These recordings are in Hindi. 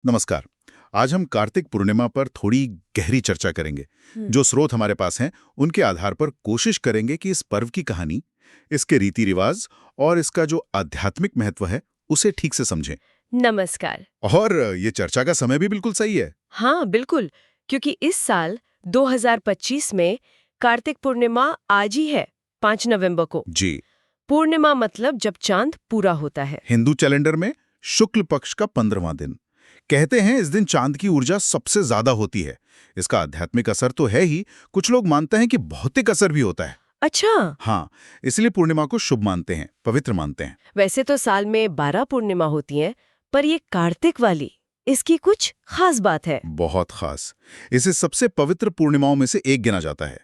नमस्कार। आज हम कार्तिक पूर्णिमा पर थोड़ी गहरी चर्चा करेंगे। जो स्रोत हमारे पास हैं, उनके आधार पर कोशिश करेंगे कि इस पर्व की कहानी, इसके रीति रिवाज और इसका जो आध्यात्मिक महत्व है, उसे ठीक से समझें। नमस्कार। और ये चर्चा का समय भी बिल्कुल सही है। हाँ बिल्कुल, क्योंकि इस साल 2025 में कार्तिक पूर्णिमा आज ही है, 5 नवंबर को। जी। पूर्णिमा मतलब जब चांद पूरा होता है। हिंदू कैलेंडर में शुक्ल पक्ष का 15वां दिन। कहते हैं इस दिन चांद की ऊर्जा सबसे ज्यादा होती है। इसका आध्यात्मिक असर तो है ही, कुछ लोग मानते हैं कि भौतिक असर भी होता है। अच्छा। हाँ, इसलिए पूर्णिमा को शुभ मानते हैं, पवित्र मानते हैं। वैसे तो साल में 12 पूर्णिमा होती हैं, पर ये कार्तिक वाली, इसकी कुछ खास बात है। बहुत खास। इसे सबसे पवित्र पूर्णिमाओं में से एक गिना जाता है।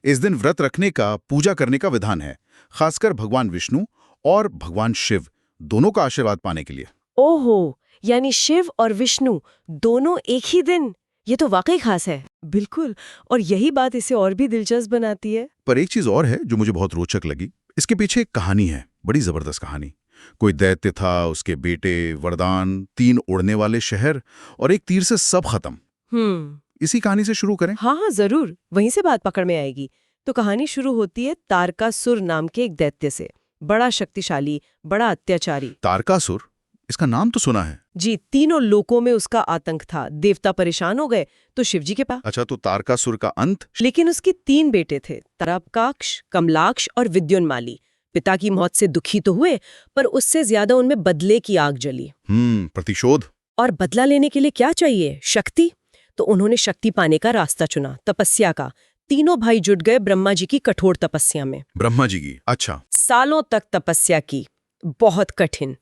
इस दिन व्रत रखने का, पूजा करने का विधान है, खासकर भगवान विष्णु और भगवान शिव दोनों का आशीर्वाद पाने के लिए। ओहो, यानी शिव और विष्णु दोनों एक ही दिन। ये तो वाकई खास है। बिल्कुल, और यही बात इसे और भी दिलचस्प बनाती है। पर एक चीज और है जो मुझे बहुत रोचक लगी। इसके पीछे एक कहानी है, बड़ी जबरदस्त कहानी। कोई दैत्य था, उसके बेटे, वरदान, 3 उड़ने वाले शहर और एक तीर से सब खत्म। इसी कहानी से शुरू करें। हाँ जरूर, वहीं से बात पकड़ में आएगी। तो कहानी शुरू होती है तारकासुर नाम के एक दैत्य से। बड़ा शक्तिशाली, बड़ा अत्याचारी। तारकासुर, इसका नाम तो सुना है। जी, तीनों लोकों में उसका आतंक था। देवता परेशान हो गए तो शिवजी के पास। अच्छा, तो तारकासुर का अंत? लेकिन उसके 3 बेटे थे, तारकाक्ष, कमलाक्ष और विद्युन्माली। पिता की मौत से दुखी तो हुए, पर उससे ज्यादा उनमें बदले की आग जली। प्रतिशोध। और बदला लेने के लिए क्या चाहिए? शक्ति। तो उन्होंने शक्ति पाने का रास्ता चुना, तपस्या का। तीनों भाई जुट गए ब्रह्मा जी की कठोर तपस्या में। ब्रह्मा जी की? अच्छा। सालों तक तपस्या की, बहुत कठिन।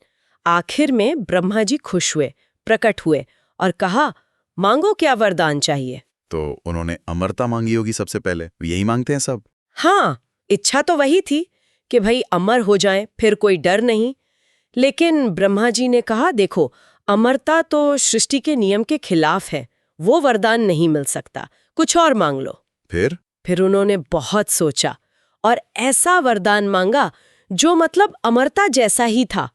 आखिर में ब्रह्मा जी खुश हुए, प्रकट हुए और कहा, मांगो क्या वरदान चाहिए। तो उन्होंने अमरता मांगी होगी सबसे पहले, यही मांगते हैं सब। हाँ, इच्छा तो वही थी कि भाई अमर हो जाएं, फिर कोई डर नहीं। लेकिन ब्रह्मा जी ने कहा, देखो, अमरता तो सृष्टि के नियम के खिलाफ है, वो वरदान नहीं मिल सकता, कुछ और मांग लो। फिर उन्होंने बहुत सोचा और ऐसा वरदान मांगा जो मतलब अमरता जैसा ही था,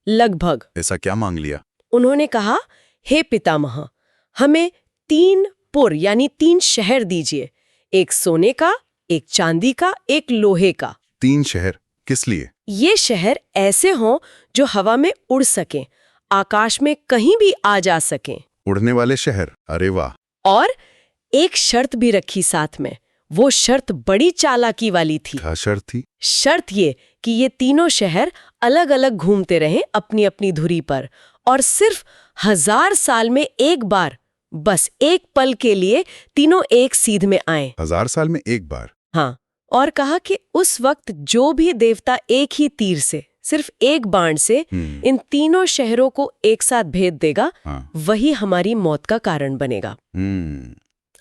लगभग। ऐसा क्या मांग लिया? उन्होंने कहा, हे पितामह, हमें 3 पुर यानी 3 शहर दीजिए। एक सोने का, एक चांदी का, एक लोहे का। 3 शहर किस लिए? ये शहर ऐसे हों जो हवा में उड़ सकें, आकाश में कहीं भी आ जा सकें। उड़ने वाले शहर? अरे वाह। और एक शर्त भी रखी साथ में। वो शर्त बड़ी चालाकी वाली थी। क्या शर्त थी? शर्त ये कि ये तीनों शहर अलग अलग घूमते रहें अपनी अपनी धुरी पर, और सिर्फ 1000 साल में एक बार, बस एक पल के लिए तीनों एक सीध में आए। 1000 साल में एक बार? हाँ, और कहा कि उस वक्त जो भी देवता एक ही तीर से, सिर्फ एक बाण से इन तीनों शहरों को एक साथ भेद देगा, वही हमारी मौत का कारण बनेगा।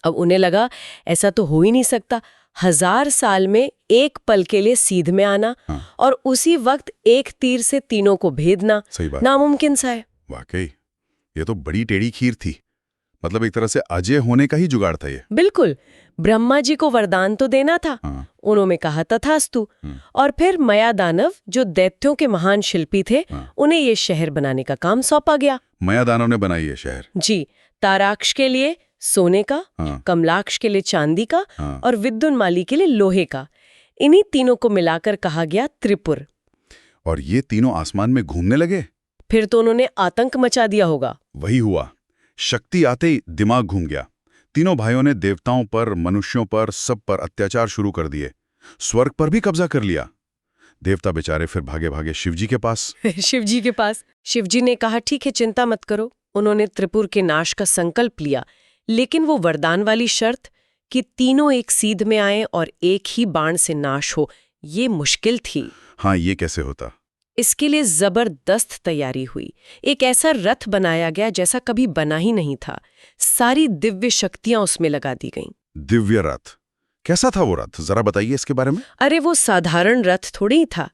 अब उन्हें लगा ऐसा तो हो ही नहीं सकता, 1000 साल में एक पल के लिए सीध में आना और उसी वक्त एक तीर से तीनों को भेदना नामुमकिन सा है। वाकई ये तो बड़ी टेढ़ी खीर थी। मतलब एक तरह से अजय होने का ही जुगाड़ था ये। बिल्कुल। ब्रह्मा जी को वरदान तो देना था। उन्होंने कहा तथास्तु। और फिर मया दानव, जो दैत्यों के महान शिल्पी थे, उन्हें ये शहर बनाने का काम सौंपा गया। मया दानव ने बनाई ये शहर? जी। ताराक्ष के लिए सोने का, कमलाक्ष के लिए चांदी का और विद्युन्माली के लिए लोहे का। इन्हीं तीनों को मिलाकर कहा गया त्रिपुर। और ये तीनों आसमान में घूमने लगे? फिर तो उन्होंने आतंक मचा दिया होगा। वही हुआ। शक्ति आते ही दिमाग घूम गया। तीनों भाइयों ने देवताओं पर, मनुष्यों पर, सब पर अत्याचार शुरू कर दिए। स्वर्ग पर भी कब्जा कर लिया। देवता बेचारे फिर भागे भागे शिवजी के पास। शिवजी के पास। शिवजी ने कहा, ठीक है, चिंता मत करो। उन्होंने त्रिपुर के नाश का संकल्प लिया, लेकिन वो वरदान वाली शर्त कि तीनों एक सीध में आए और एक ही बाण से नाश हो, ये मुश्किल थी। हाँ, ये कैसे होता? इसके लिए जबरदस्त तैयारी हुई। एक ऐसा रथ बनाया गया जैसा कभी बना ही नहीं था। सारी दिव्य शक्तियां उसमें लगा दी गईं। दिव्य रथ? कैसा था वो रथ, जरा बताइए इसके बारे में। अरे वो साधारण रथ थोड़ी ही था,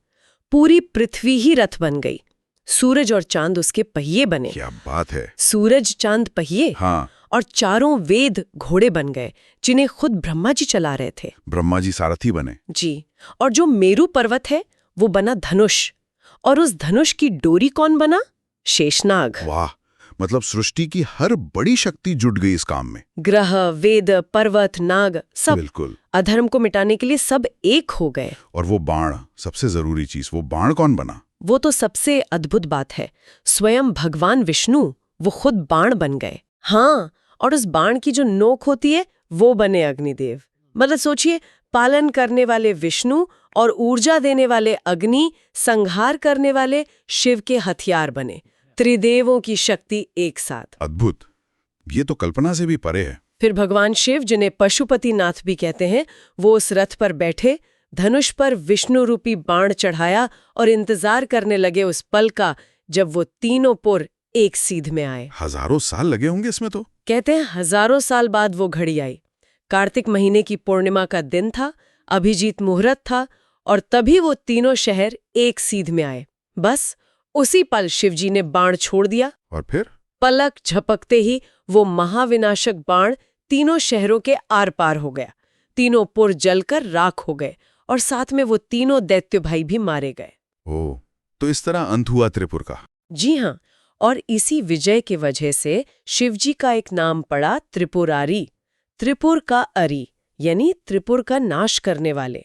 पूरी पृथ्वी ही रथ बन गई। सूरज और चांद उसके पहिए बने। क्या बात है। सूरज चांद पहिए। हाँ। और चारों वेद घोड़े बन गए, जिन्हें खुद ब्रह्मा जी चला रहे थे। ब्रह्मा जी सारथी बने? जी। और जो मेरु पर्वत है वो बना धनुष, और उस धनुष की डोरी कौन बना? शेषनाग। वाह, मतलब सृष्टि की हर बड़ी शक्ति जुट गई इस काम में। ग्रह, वेद, पर्वत, नाग, सब बिल्कुल। अधर्म को मिटाने के लिए सब एक हो गए। और वो बाण, सबसे जरूरी चीज, वो बाण कौन बना? वो तो सबसे अद्भुत बात है, स्वयं भगवान विष्णु वो खुद बाण बन गए। हाँ, और उस बाण की जो नोक होती है वो बने अग्निदेव। मतलब सोचिए, पालन करने वाले विष्णु और ऊर्जा देने वाले अग्नि, संहार करने वाले शिव के हथियार बने। त्रिदेवों की शक्ति एक साथ। अद्भुत, ये तो कल्पना से भी परे है। फिर भगवान शिव, जिन्हें पशुपतिनाथ भी कहते हैं, वो उस रथ पर बैठे, धनुष पर विष्णु रूपी बाण चढ़ाया और इंतजार करने लगे उस पल का जब वो तीनों पुर एक सीध में आए। हजारों साल लगे होंगे इसमें तो। कहते हैं हजारों साल बाद वो घड़ी आई। कार्तिक महीने की पूर्णिमा का दिन था, अभिजीत मुहूर्त था, और तभी वो तीनों शहर एक सीध में आए। बस उसी पल शिवजी ने बाण छोड़ दिया, और फिर पलक झपकते ही वो महाविनाशक बाण तीनों शहरों के आर पार हो गया। तीनों पुर जलकर राख हो गए और साथ में वो तीनों दैत्य भाई भी मारे गए। ओह, तो इस तरह अंत हुआ त्रिपुर का। जी हाँ, और इसी विजय की वजह से शिवजी का एक नाम पड़ा त्रिपुरारी। त्रिपुर का अरी यानी त्रिपुर का नाश करने वाले।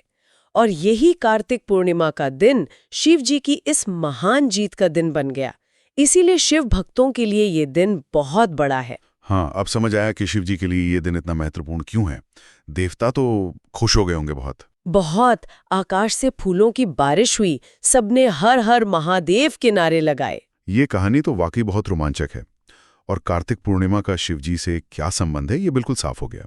और यही कार्तिक पूर्णिमा का दिन शिव जी की इस महान जीत का दिन बन गया। इसीलिए शिव भक्तों के लिए ये दिन बहुत बड़ा है। हाँ, अब समझ आया कि शिव जी के लिए ये दिन इतना महत्वपूर्ण क्यों है। देवता तो खुश हो गए होंगे बहुत। बहुत। आकाश से फूलों की बारिश हुई, सबने हर हर महादेव के नारे लगाए। ये कहानी तो वाकई बहुत रोमांचक है। और कार्तिक पूर्णिमा का शिवजी से क्या संबंध है, ये बिल्कुल साफ हो गया।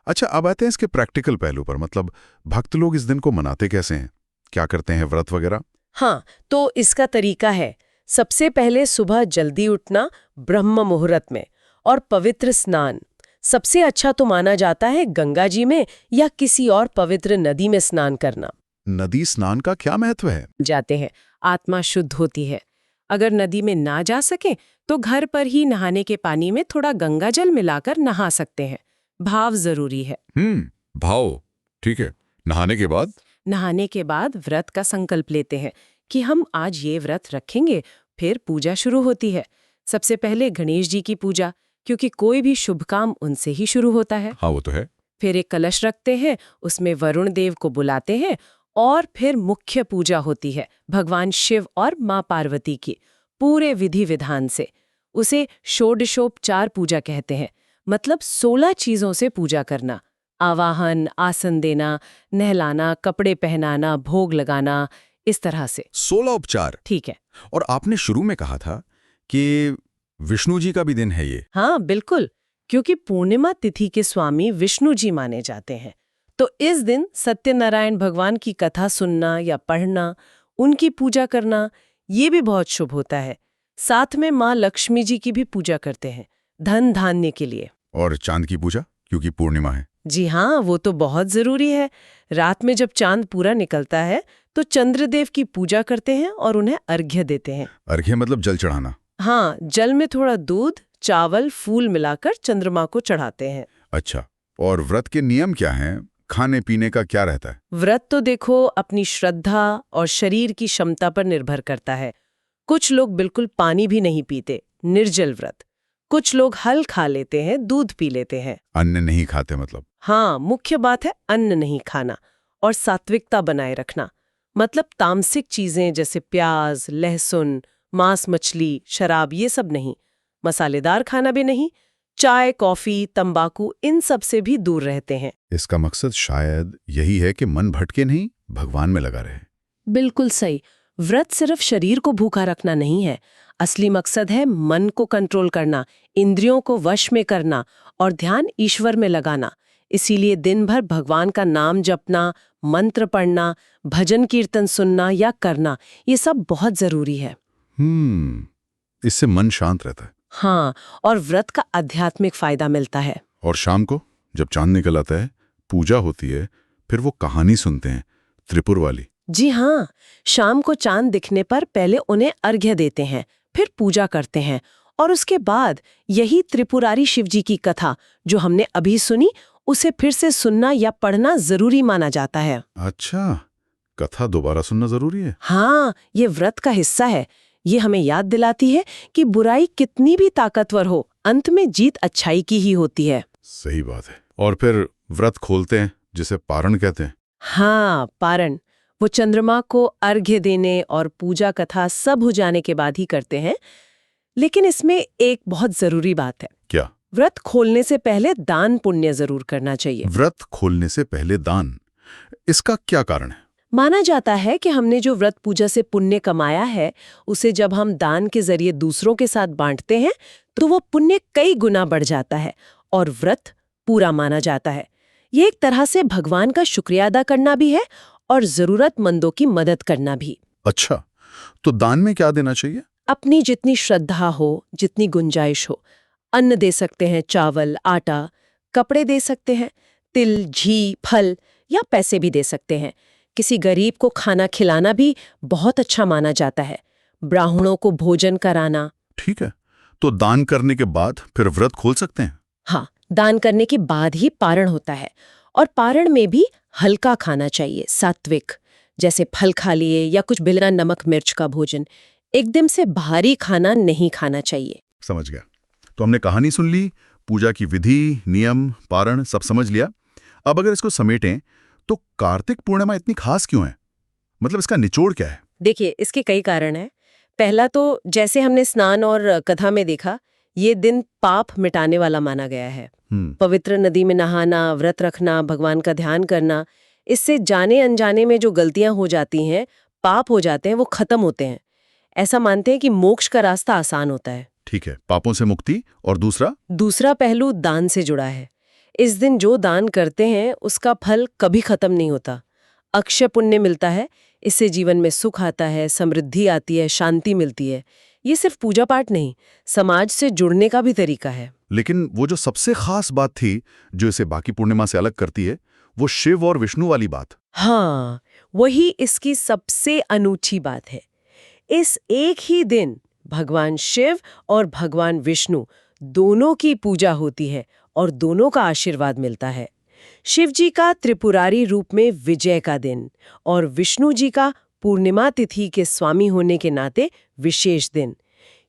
अच्छा, अब आते हैं इसके प्रैक्टिकल पहलू पर। मतलब भक्त लोग इस दिन को मनाते कैसे हैं, क्या करते हैं, व्रत वगैरह? हाँ, तो इसका तरीका है, सबसे पहले सुबह जल्दी उठना ब्रह्म मुहूर्त में, और पवित्र स्नान। सबसे अच्छा तो माना जाता है गंगा जी में या किसी और पवित्र नदी में स्नान करना। नदी स्नान का क्या महत्व है? जाते हैं, आत्मा शुद्ध होती है। अगर नदी में ना जा सके तो घर पर ही नहाने के पानी में थोड़ा गंगा जल मिलाकर नहा सकते हैं। भाव जरूरी है। भाव, ठीक है। नहाने के बाद? नहाने के बाद व्रत का संकल्प लेते हैं कि हम आज ये व्रत रखेंगे। फिर पूजा शुरू होती है। सबसे पहले गणेश जी की पूजा, क्योंकि कोई भी शुभ काम उनसे ही शुरू होता है। हाँ, वो तो है। फिर एक कलश रखते हैं, उसमें वरुण देव को बुलाते हैं, और फिर मुख्य पूजा होती है भगवान शिव और माँ पार्वती की, पूरे विधि विधान से। उसे षोडशोपचार पूजा कहते हैं। मतलब 16 चीजों से पूजा करना। आवाहन, आसन देना, नहलाना, कपड़े पहनाना, भोग लगाना, इस तरह से 16 उपचार। ठीक है। और आपने शुरू में कहा था कि विष्णु जी का भी दिन है ये। हाँ बिल्कुल, क्योंकि पूर्णिमा तिथि के स्वामी विष्णु जी माने जाते हैं। तो इस दिन सत्यनारायण भगवान की कथा सुनना या पढ़ना, उनकी पूजा करना, ये भी बहुत शुभ होता है। साथ में माँ लक्ष्मी जी की भी पूजा करते हैं, धन धान्य के लिए। और चांद की पूजा, क्योंकि पूर्णिमा है। जी हाँ, वो तो बहुत जरूरी है। रात में जब चांद पूरा निकलता है तो चंद्रदेव की पूजा करते हैं और उन्हें अर्घ्य देते हैं। अर्घ्य मतलब जल चढ़ाना? हाँ, जल में थोड़ा दूध, चावल, फूल मिलाकर चंद्रमा को चढ़ाते हैं। अच्छा, और व्रत के नियम क्या हैं? खाने पीने का क्या रहता है? व्रत तो देखो अपनी श्रद्धा और शरीर की क्षमता पर निर्भर करता है। कुछ लोग बिल्कुल पानी भी नहीं पीते, निर्जल व्रत। कुछ लोग हल खा लेते हैं, दूध पी लेते हैं। अन्न नहीं खाते मतलब? हाँ, मुख्य बात है अन्न नहीं खाना और सात्विकता बनाए रखना। मतलब तामसिक चीजें जैसे प्याज, लहसुन, मांस, मछली, शराब, ये सब नहीं। मसालेदार खाना भी नहीं। चाय, कॉफी, तंबाकू, इन सब से भी दूर रहते हैं। इसका मकसद शायद यही है कि मन भटके नहीं, भगवान में लगा रहे। बिल्कुल सही। व्रत सिर्फ शरीर को भूखा रखना नहीं है, असली मकसद है मन को कंट्रोल करना, इंद्रियों को वश में करना और ध्यान ईश्वर में लगाना। इसीलिए दिन भर भगवान का नाम जपना, मंत्र पढ़ना, भजन कीर्तन सुनना या करना, ये सब बहुत जरूरी है। इससे मन शांत रहता है। हाँ, और व्रत का आध्यात्मिक फायदा मिलता है। और शाम को जब चांद निकल आता है, पूजा होती है, फिर वो कहानी सुनते हैं, त्रिपुर वाली। जी हाँ, शाम को चांद दिखने पर पहले उन्हें अर्घ्य देते हैं, फिर पूजा करते हैं, और उसके बाद यही त्रिपुरारी शिवजी की कथा जो हमने अभी सुनी, उसे फिर से सुनना या पढ़ना जरूरी माना जाता है। अच्छा, कथा दोबारा सुनना जरूरी है? हाँ, ये व्रत का हिस्सा है। ये हमें याद दिलाती है कि बुराई कितनी भी ताकतवर हो, अंत में जीत अच्छाई की ही होती है। सही बात है। और फिर व्रत खोलते हैं, जिसे पारण कहते हैं। हाँ, पारण वो चंद्रमा को अर्घ्य देने और पूजा कथा सब हो जाने के बाद ही करते हैं। लेकिन इसमें एक बहुत जरूरी बात है। क्या? व्रत खोलने से पहले दान पुण्य जरूर करना चाहिए। व्रत खोलने से पहले दान, इसका क्या कारण है? माना जाता है कि हमने जो व्रत पूजा से पुण्य कमाया है, उसे जब हम दान के जरिए दूसरों के साथ बांटते हैं तो वो पुण्य कई गुना बढ़ जाता है और व्रत पूरा माना जाता है। ये एक तरह से भगवान का शुक्रिया अदा करना भी है और जरूरतमंदों की मदद करना भी। अच्छा, तो दान में क्या देना चाहिए? अपनी जितनी श्रद्धा हो, जितनी गुंजाइश हो। अन्न दे सकते हैं, चावल, आटा, कपड़े दे सकते हैं, तिल, घी, फल या पैसे भी दे सकते हैं। किसी गरीब को खाना खिलाना भी बहुत अच्छा माना जाता है। ब्राह्मणों को भोजन कराना। ठीक है, तो दान करने के बाद फिर व्रत खोल सकते हैं? हाँ, दान करने के बाद ही पारण होता है। और पारण में भी हल्का खाना चाहिए, सात्विक, जैसे फल खा लिए या कुछ बिना नमक मिर्च का भोजन। एकदम से भारी खाना नहीं खाना चाहिए। समझ गया। तो हमने कहानी सुन ली, पूजा की विधि, नियम, पारण सब समझ लिया। अब अगर इसको समेटें तो कार्तिक पूर्णिमा इतनी खास क्यों है? मतलब इसका निचोड़ क्या है? देखिए, इसके कई कारण हैं। पहला तो जैसे हमने स्नान और कथा में देखा, ये दिन पाप मिटाने वाला माना गया है। पवित्र नदी में नहाना, व्रत रखना, भगवान का ध्यान करना, इससे जाने अनजाने में जो गलतियां हो जाती हैं, पाप हो जाते हैं, वो खत्म होते हैं। ऐसा मानते हैं कि मोक्ष का रास्ता आसान होता है। ठीक है, पापों से मुक्ति। और दूसरा पहलू दान से जुड़ा है। इस दिन जो दान करते हैं उसका फल कभी खत्म नहीं होता, अक्षय पुण्य मिलता है। इससे जीवन में सुख आता है, समृद्धि आती है, शांति मिलती है। ये सिर्फ पूजा पाठ नहीं, समाज से जुड़ने का भी तरीका है। लेकिन वो जो सबसे खास बात थी जो इसे बाकी पूर्णिमा से अलग करती है, वो शिव और विष्णु वाली बात। हाँ, वही इसकी सबसे अनूठी बात है। इस एक ही दिन भगवान शिव और भगवान विष्णु दोनों की पूजा होती है और दोनों का आशीर्वाद मिलता है। शिव जी का त्रिपुरारी रूप में विजय का दिन और विष्णु जी का पूर्णिमा तिथि के स्वामी होने के नाते विशेष दिन।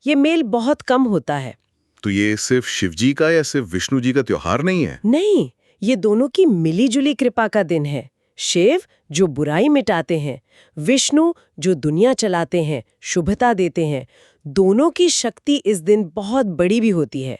ये मेल बहुत कम होता है। तो ये सिर्फ शिव जी का या सिर्फ विष्णु जी का त्योहार नहीं है? नहीं, ये दोनों की मिलीजुली कृपा का दिन है। शिव जो बुराई मिटाते हैं, विष्णु जो दुनिया चलाते हैं, शुभता देते हैं। दोनों की शक्ति इस दिन बहुत बड़ी भी होती है।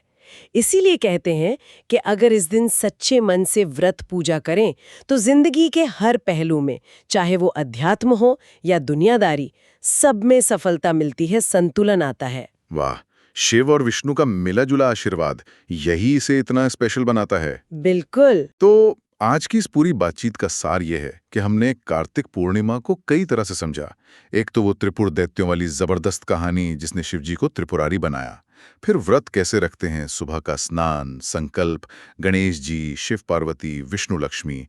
इसीलिए कहते हैं कि अगर इस दिन सच्चे मन से व्रत पूजा करें तो जिंदगी के हर पहलू में, चाहे वो अध्यात्म हो या दुनियादारी, सब में सफलता मिलती है, संतुलन आता है। वाह, शिव और विष्णु का मिला जुला आशीर्वाद, यही इसे इतना स्पेशल बनाता है। बिल्कुल। तो आज की इस पूरी बातचीत का सार ये है कि हमने कार्तिक पूर्णिमा को कई तरह से समझा। एक तो वो त्रिपुर दैत्यों वाली जबरदस्त कहानी जिसने शिव जी को त्रिपुरारी बनाया, फिर व्रत कैसे रखते हैं, सुबह का स्नान, संकल्प, गणेश जी, शिव पार्वती, विष्णु लक्ष्मी,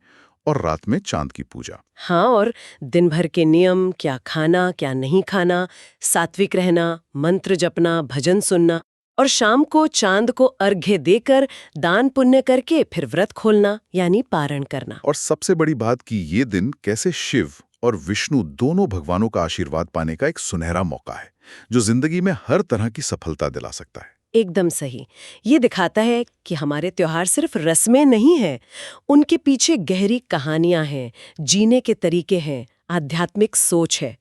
और रात में चांद की पूजा। हाँ, और दिन भर के नियम, क्या खाना क्या नहीं खाना, सात्विक रहना, मंत्र जपना, भजन सुनना, और शाम को चांद को अर्घ्य देकर दान पुण्य करके फिर व्रत खोलना यानी पारण करना। और सबसे बड़ी बात कि ये दिन कैसे शिव और विष्णु दोनों भगवानों का आशीर्वाद पाने का एक सुनहरा मौका है जो जिंदगी में हर तरह की सफलता दिला सकता है। एकदम सही। ये दिखाता है कि हमारे त्योहार सिर्फ रस्में नहीं हैं, उनके पीछे गहरी कहानियां हैं, जीने के तरीके हैं, आध्यात्मिक सोच है।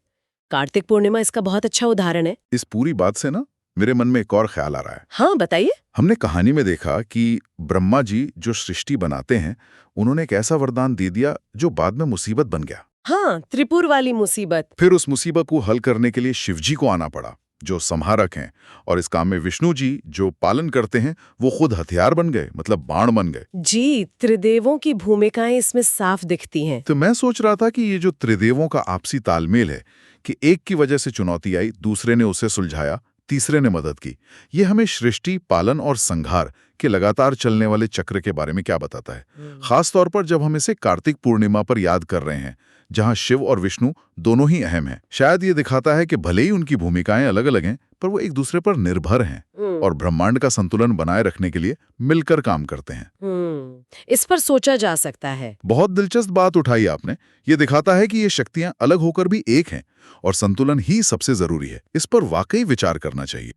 कार्तिक पूर्णिमा इसका बहुत अच्छा उदाहरण है। इस पूरी बात से ना मेरे मन में एक और ख्याल आ रहा है। हाँ, बताइए। हमने कहानी में देखा कि ब्रह्मा जी जो सृष्टि बनाते हैं, उन्होंने एक ऐसा वरदान दे दिया जो बाद में मुसीबत बन गया। हाँ, त्रिपुर वाली मुसीबत। फिर उस मुसीबत को हल करने के लिए शिव जी को आना पड़ा जो संहारक हैं, और इस काम में विष्णु जी जो पालन करते हैं वो खुद हथियार बन गए, मतलब बाण बन गए। जी, त्रिदेवों की भूमिकाएं इसमें साफ दिखती हैं। तो मैं सोच रहा था कि ये जो त्रिदेवों का आपसी तालमेल है कि एक की वजह से चुनौती आई, दूसरे ने उसे सुलझाया, तीसरे ने मदद की, ये हमें सृष्टि, पालन और संहार के लगातार चलने वाले चक्र के बारे में क्या बताता है, खास तौर पर जब हम इसे कार्तिक पूर्णिमा पर याद कर रहे हैं जहां शिव और विष्णु दोनों ही अहम हैं। शायद ये दिखाता है कि भले ही उनकी भूमिकाएं अलग अलग हैं, पर वो एक दूसरे पर निर्भर हैं और ब्रह्मांड का संतुलन बनाए रखने के लिए मिलकर काम करते हैं। इस पर सोचा जा सकता है। बहुत दिलचस्प बात उठाई आपने। ये दिखाता है कि ये शक्तियां अलग होकर भी एक हैं और संतुलन ही सबसे जरूरी है। इस पर वाकई विचार करना चाहिए।